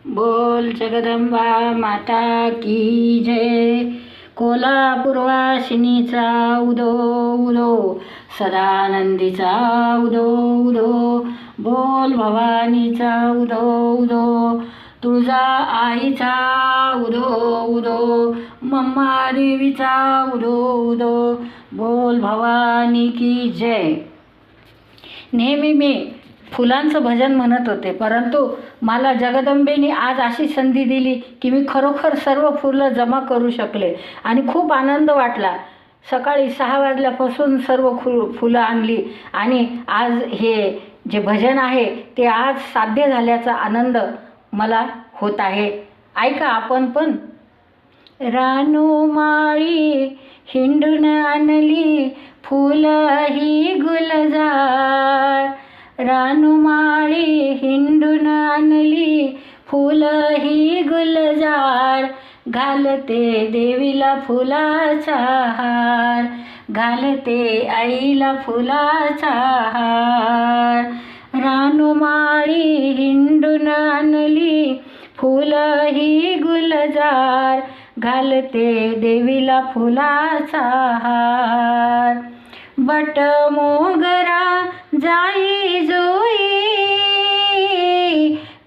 बोल जगदंबा माता की जय. कोल्हापूरवासिनीचा उदो उदो, सदानंदीचा उदो उदो. बोल भवानीचा उदो उदो, तुळजा आईचा उदो उदो, मम्मा देवीचा उदो उदो. बोल भवानी की जय. नेहमी मी फुलांचं भजन म्हणत होते, परंतु मला जगदंबेने आज अशी संधी दिली की मी खरोखर सर्व फुलं जमा करू शकले आणि खूप आनंद वाटला. सकाळी 6 वाजल्यापासून सर्व फुलं आणली आणि आज हे जे भजन आहे ते आज साध्य झाल्याचा आनंद मला होत आहे. ऐका आपण पण. रानू माळी हिंडून आणली फुलं ही गुलजार, रानूमाळी हिंडून आणली फुलं ही गुलजार. घालते देवीला फुलाचा हार, घालते आईला फुलाचा हार. रानूमाळी हिंडून आणली फुलं ही गुलजार, घालते देवीला फुलाचा हार. बट मोगरा जाई जुई,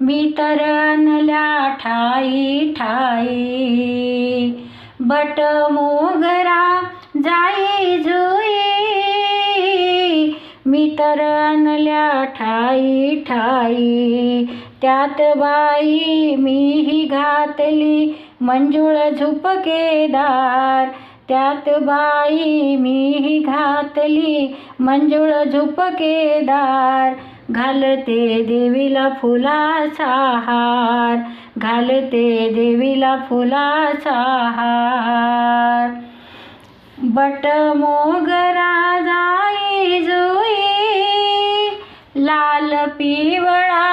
मी तर आणल्या ठाई ठाई. बट मोगरा जाई जुई, मी तर आणल्या ठाई ठाई. त्यात बाई मीही घातली मंजुळ झुपकेदार, त्यात बाई मीही घातली मंजुळ झुपकेदार. घालते देवीला फुलाचा हार, घालते देवीला फुलाचा हार. बट मोगरा जाई जुई, लाल पिवळा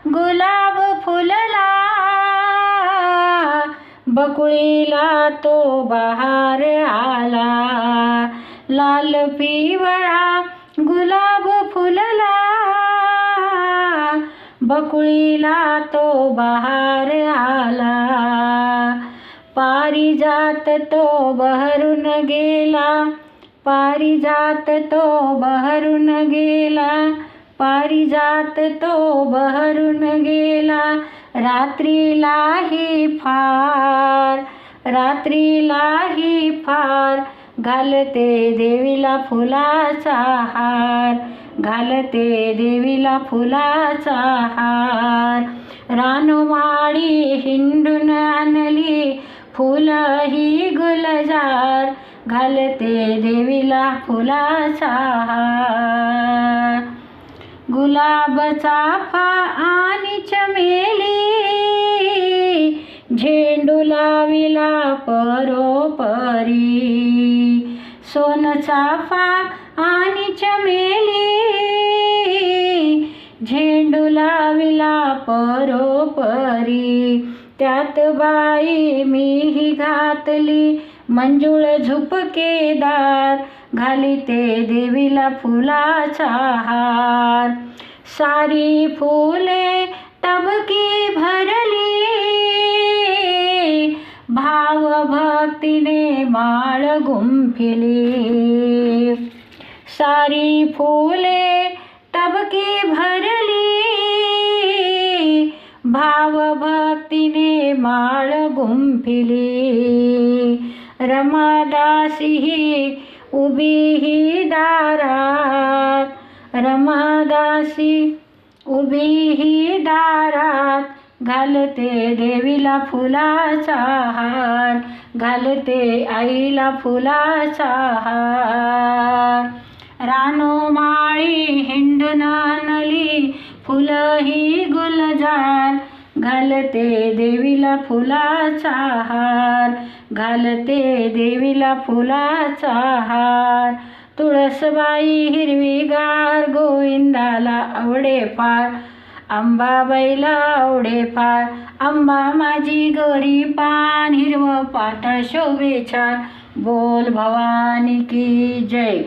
गुलाब फुलला, बकुळीला तो बहार आला. लाल पिवळा गुलाब फुलला, बकुळीला तो बहार आला. पारिजात तो बहरून गेला, पारिजात तो बहरून गेला, पारिजात तो बहरून गेला. रात्रीलाही फार, रात्रीलाही फार. घालते देवीला फुलाचा हार, घालते देवीला फुलाचा हार. रानूमाळी हिंडून आणली फुलं ही गुलजार, घालते देवीला फुलाचा हार. गुलाब चाफा आणि चमेली, झेंडू लाविला परोपरी. सोन चाफा आणि चमेली, झेंडू लाविला परोपरी. त्यात बाई मीही घातली मंजुळ झुपकेदार, घालिते देवीला फुलाचा हार. सारी फुले तबकी भरली, भाव भक्तीने माळ गुंफिली. सारी फुले तबकी भरली, भाव भक्तीने माळ गुंफिली. रमादासी ही उभी ही दारात, रमादासी उभी ही दारात. घालते देवीला फुलाचा हार, घालते आईला फुलाचा हार. रानूमाळी हिंडून आणली फुलं ही गुलजार, घालते देवीला फुलाचा हार, घालते देवीला फुलाचा हार. तुळसबाई हिरवीगार गोविंदाला आवडे फार, अंबाबाईला आवडे फार. अंबा माझी गोरी पान, हिरवं पातळ शोभे छान. बोल भवानी की जय.